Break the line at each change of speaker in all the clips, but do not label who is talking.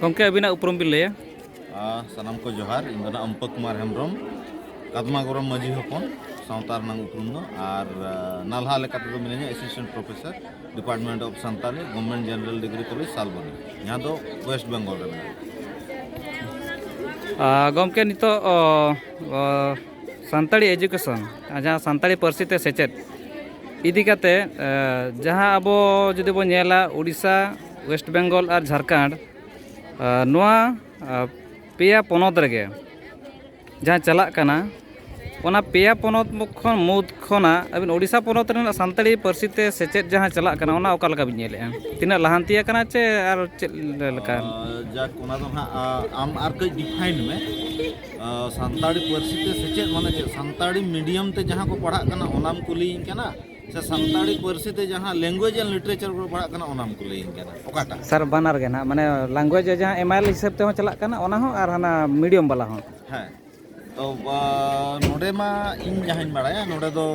Gomke abina uprum bin laya.
Sanam ko johar indona Ampak Kumar Hembrom Kadma Gorom Maji Hopon Sautar nang uprum no ar nalha lekate do minenya assistant professor Department of Santali Government General Degree College Salboni यहाँ तो West Bengal रे
Gomke nito santari education jahan santari parsi te sechet idi kate jahan abo jodi bo nyela Odisha West Bengal ar Jharkhand noa peya ponot rege jahan chalak kana ona peya ponot khon mud khona abin Odisha ponot rena santari parsi te sechet jahan chalak kana ona okal ka bin nyele tina lahantiya kana che ar chet leka
jak ona do am ar kai define me santaड़ी Parsi ते सेचेद माने चे santaड़ी medium ते जहाँ को पढ़ा कना Onam कुलीन कना से santaड़ी पार्सी ते जहाँ लैंग्वेज एंड लिटरेचर को पढ़ा कना ओनाम कुलीन कना ओकाटा
सर बानार गे ना माने लैंग्वेज जहाँ एमआईएल हिसाब ते हो चलाक कना ओना हो और हाना मीडियम वाला हो
हाँ तो नोडे मा इन जहाँ बड़ाया नोडे दो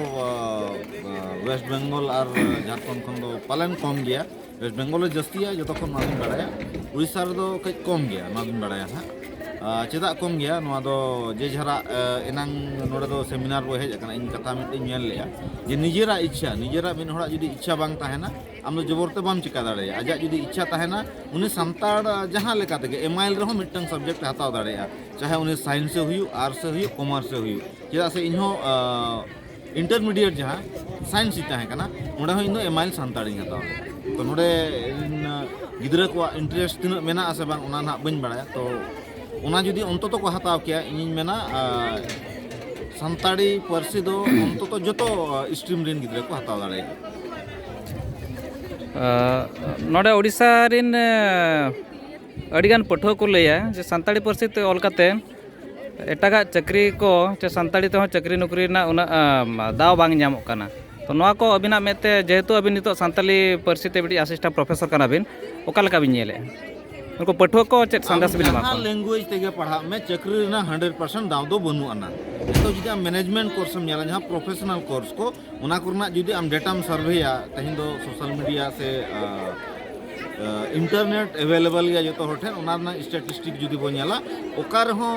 वेस्ट बंगाल और झारखंड खन दो पालन कम गया वेस्ट बंगाल जस्ती है जो तो खन नादिन बड़ाया उड़ीसा रे दो कई कम गया नादिन बड़ाया था चेदा कम गया नोआ दो जे झरा एनांग नोडे दो सेमिनार बो हेज कना इन कथा मिट ᱧᱮᱞ लेया जे निजेरा इच्छा निजेरा मिन होड़ा जुदी इच्छा बांग ताहेना आम दो जबरते बाम चिका दाड़ेया आजा जुदी इच्छा ताहेना उनी संताड़ जहां लेका तेगे एमआईएल रहो मिटन सब्जेक्ट हताव दाड़ेया चाहे उनी साइंस से हुयु आर्ट्स से हुयु कॉमर्स से हुयु चेदा से इनहो इंटरमीडिएट जहां साइंस ही ताहे कना ओडे हो इन दो एमआईएल संताड़ी हताव तो नोडे गिदरा को इंटरेस्ट तिना मेना आसे बांग ओना ना बइन बड़ाया तो ओना जुदी अंततो को हताव किया इन मेना संताड़ी पार्सी दो अंततो जतो स्ट्रीम रेन गिदरा को हताव दाड़े
नोडे ओडिसा रिन अडिगान पठो को लया जे संताड़ी पार्सी ते ओलकाते एटागा चक्री को जे संताड़ी ते हो चक्री नौकरी ना उना दाव बांग ᱧᱟᱢᱚᱜ ᱠᱟᱱᱟ तो नोआ को अबिना मेते जेहेतु अबिन नितो संताली पार्सी ते बिडी असिस्टेंट प्रोफेसर कना बिन ओका लका बिन ñेले उनको पठो को चेत संदेश बिन मा
लैंग्वेज तेगे पढ़ा में चक्री ना 100% दाव दो बनु आना तो जुदी आम मैनेजमेंट कोर्स में जाला जहां प्रोफेशनल कोर्स को उना करना जुदी आम डेटा में सर्वेया तहिन दो सोशल मीडिया से इंटरनेट अवेलेबल या जो तो होठे उना ना स्टैटिस्टिक जुदी बो ñela ओकार हो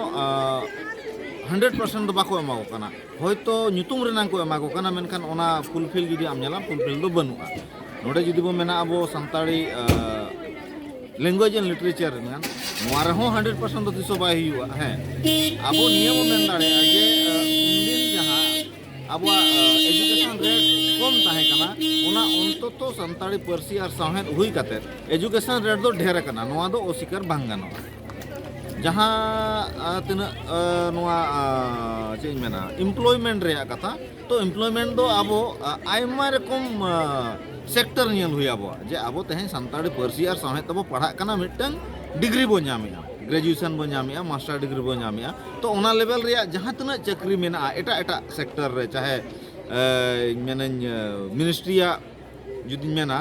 100% दो बाको एमागो कना होयतो ᱧᱩᱛᱩᱢ रेनां को एमागो कना मेनखान ओना फुलफिल जुदी आम ñela फुलफिल दो बनुआ नोडे जुदी बो मेना अबो संताड़ी लैंग्वेज एंड लिटरेचर में नोआ रहो 100% दो तिसो बाय हुआ है अबो नियम में दाड़े जे इंडियन जहां अबो एजुकेशन रेट कम ताहे कना ओना अंततो संताड़ी पार्सी और साहेद हुई काते एजुकेशन रेट दो ढेर कना नोआ दो ओसिकर बांग गानो जहां तना नोआ चेंज मेना एम्प्लॉयमेंट रे कथा तो एम्प्लॉयमेंट दो अबो आयमा रकम सेक्टर नियल हुई अबो जे अबो तेहे संताड़ी पार्सी और साहेद तबो पढ़ा कना मिटन डिग्री बो ᱧᱟᱢᱮᱟ ग्रेजुएशन बो ᱧᱟᱢᱮᱟ मास्टर डिग्री बो ᱧᱟᱢᱮᱟ तो ओना लेवल रे जहां तना चक्री मेना एटा एटा सेक्टर रे चाहे मेना मिनिस्ट्रिया जुदी मेना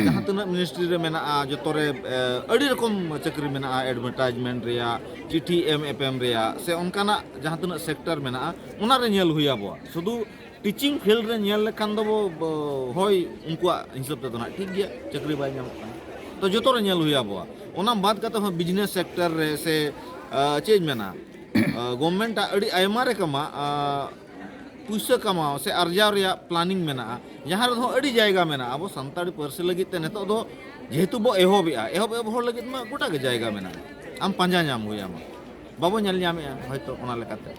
जहां तना मिनिस्ट्री रे मेना जतो रे अड़ी रकम चक्री मेना एडवर्टाइजमेंट रे चिठी एमएफएम रे से ओनकाना जहां तना सेक्टर मेना ओना रे ñel हुई अबो शुधु टीचिंग फील्ड रे ñel लेखान दो होय उनकुआ हिसाब ते ना ठीक गया चक्री बाय ñamok kana तो जो तो ñel हुई अबो ओना बात कते हो बिजनेस सेक्टर रे से चेंज मेना गवर्नमेंट अड़ी आयमा रे कमा पुइसा कमाओ से अर्जाव रे प्लानिंग मेना जहां रे अड़ी जायगा मेना अबो संताड़ी पार्सी लगी ते नेतो दो जेहेतु बो एहोबेआ एहोब हर लगी मा गोटा के जायगा मेना आम पांजा ñam हुई आमा बाबो ñel ñameआ होयतो ओना लेकाते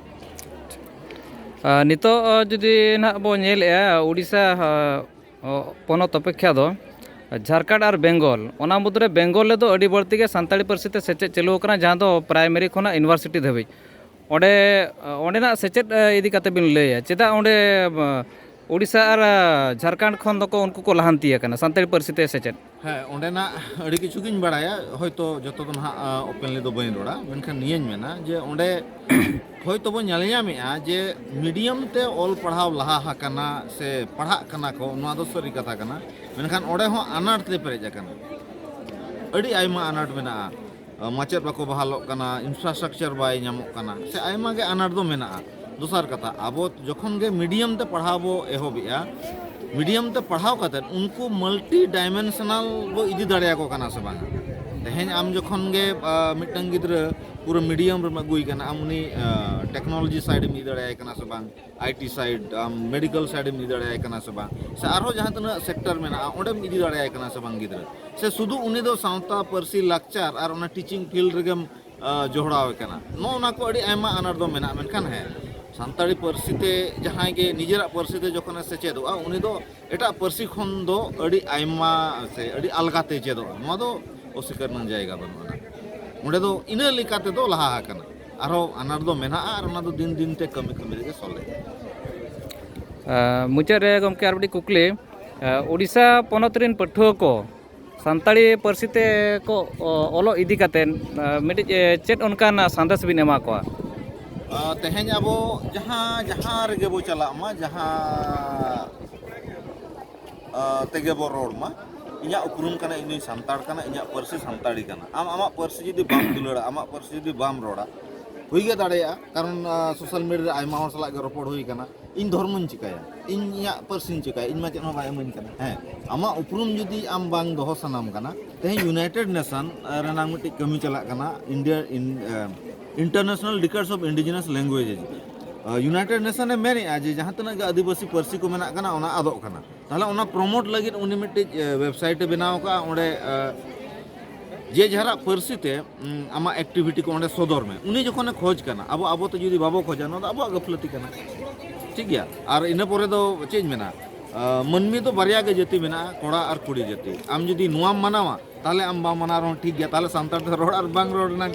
नितो जुदी ना बो ñेलेआ ओडिसा पोनत अपेक्षा दो झारखंड और बेंगल ओना मुद्रे बेंगल ले दो अड़ी बढ़ती के संताड़ी पार्सी ते सेचेद चलू कना जहां दो प्राइमरी खोना यूनिवर्सिटी धाबी ओडे ओडेना सेचेद इदी काते बिन लैया चेदा ओडे ओडिसा और झारखंड खन दो को उनको को लहांतिया कना संताड़ी पार्सी ते सेचेद
हाँ ओडेना अड़ी किछु गिन बड़ाया होयतो जतो दो ना ओपनली दो बइन रोड़ा मेनखान नियन मेना जे ओडे होयतो बो ñal ñaमेआ जे मीडियम ते ऑल पढ़ाव लहा हकना से पढ़ा कना को नोआ दो सरी कथा कना मेनखान ओडे हो अनाट ते पेरेज कना अड़ी आयमा अनाट मेना माचेद बाको बहालोग कना इंफ्रास्ट्रक्चर बाय ñamok कना से आयमा गे अनाट दो मेना दोसार कथा अब जखन गे मीडियम ते पढ़ाव बो एहोबेआ मीडियम ते पढ़ाव कते उनको मल्टी डायमेंशनल बो इदी दाड़ेया को कना से बांग तेहें आम जखन गे मिटन गिद्रा पूरा मीडियम रे अगुई कना आम उनी टेक्नोलॉजी साइड में इदड़ाय कना से बांग आईटी साइड आम मेडिकल साइड में इदड़ाय कना से बांग से आरो जहां तना सेक्टर में ना ओंडे इदि दड़ाय कना से बांग गिद्रा से सुदु उनी दो सावता परसी लाक्चार और उना टीचिंग फील्ड रेगम जोहड़ाव कना नो ना को अड़ी आयमा अनार दो मेना मेनखान है सानताड़ी परसीते जहां के निजेरा परसीते जखन से चेदोआ उनी दो एटा परसी खन दो अड़ी आयमा से अड़ी अलगाते चेदोआ नो दो ओसिकर नन जायगा बनुआ उंडे दो इना लेकाते दो लहा हाकना आरो अनार दो मेना आर ओना दो दिन दिन ते कमी कमी रे सोले
मुचाद रे गमके आर बडी कुकली ओडिशा पनत रिन पठुआ को सानताड़ी परसीते को ओलो इदी कातेन मिडिज चेत उनकान संदेश बिन एमा को
तेहें अब जहाँ जहाँ रेगे बो चला मा जहाँ तेगे बो रोड मा इन्या उपरुम कना इन्हीं सानताड़ कना इन्या परसी सानताड़ी कना आम आमा परसी जुदी बाम दुलड़ा आमा परसी जुदी बाम रोड़ा हुई गे दाड़ेया कारण सोशल मीडिया आयमा हर सलाग रोपड़ हुई कना इन धर्मन चिकाया इन्या परसिन चिकाया इन मा चेत बाय मन कना हैं आमा उपरुम जुदी आम बांग दोहो सनाम कना तेहें यूनाइटेड नेशन रेनांग मिटी कमी चला कना India international decades of indigenous languages United nation ने मेने आज जहाँ तक आदिवासी परसी को मेना कना ओना आदोग कना ताहले ओना प्रमोट लगित उनी मिटी वेबसाइट बनाव का ओंडे जे जहरा परसी ते आमा एक्टिविटी को ओंडे सदर में उनी जखने खोज कना अब अब तो जुदी बाबो खोजा नो अब गफलती कना ठीक गया और इना परे दो चेंज मेना मनमी तो बारिया के जाति मेना कोड़ा और कुड़ी जाति आम जुदी नुआम मानावा ताहले आम बा मना रहो ठीक गया ताहले सांतार ते रोड और बांग रोड ना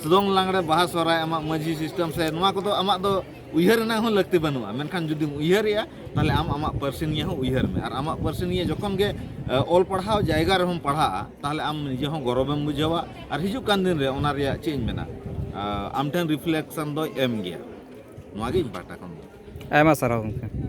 सुदोंग लांगड़े बाहा सोराय आमा मजी सिस्टम से नुआ को तो आमा दो उयहर ना हो लगते बनुआ मेनखान जुदी उयहरिया ताहले आम आमा पर्सनिया हो उयहर में और आमा पर्सनिया जखन गे ऑल पढ़ाव जायगा रे हम पढ़ा ताहले आम निजे हो गौरवम बुझावा और हिजु कान दिन रे ओना रिया चेंज मेना आम ठेन रिफ्लेक्शन दो एम गया नुआ गे बाटा खन
आयमा साराव गमके